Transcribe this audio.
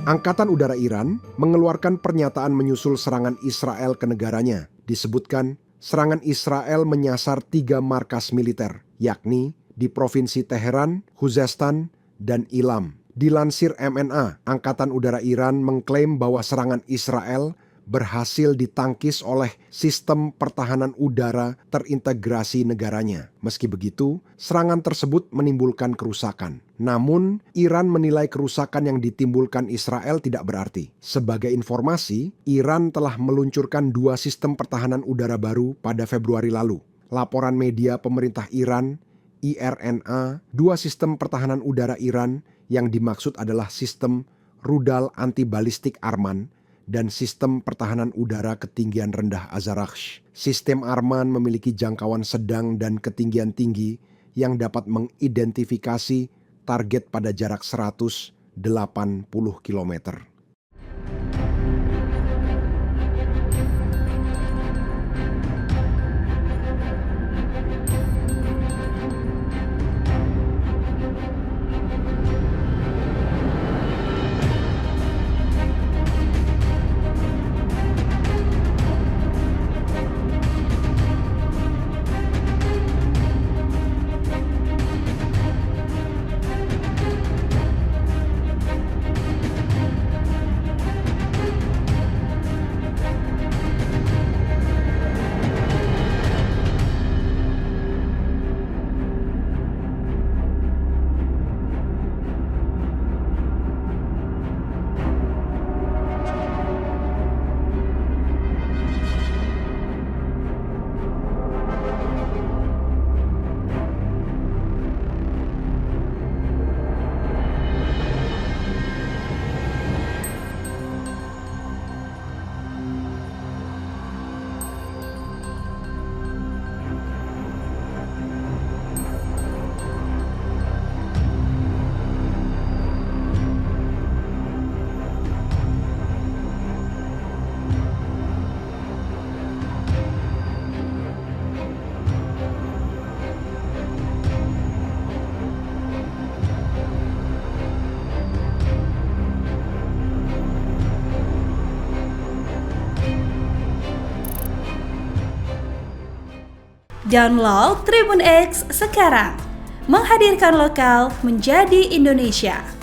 Angkatan Udara Iran mengeluarkan pernyataan menyusul serangan Israel ke negaranya. Disebutkan, serangan Israel menyasar 3 markas militer, yakni di Provinsi Teheran, Khuzestan, dan Ilam. Dilansir MNA, Angkatan Udara Iran mengklaim bahwa serangan Israel berhasil ditangkis oleh sistem pertahanan udara terintegrasi negaranya. Meski begitu, serangan tersebut menimbulkan kerusakan. Namun, Iran menilai kerusakan yang ditimbulkan Israel tidak berarti. Sebagai informasi, Iran telah meluncurkan 2 sistem pertahanan udara baru pada Februari lalu. Laporan media pemerintah Iran, IRNA, 2 sistem pertahanan udara Iran yang dimaksud adalah sistem rudal anti-balistik Arman dan sistem pertahanan udara ketinggian rendah Azarakhsh. Sistem Arman memiliki jangkauan sedang dan ketinggian tinggi yang dapat mengidentifikasi target pada jarak 180 km. Download Tribun X sekarang, menghadirkan lokal menjadi Indonesia.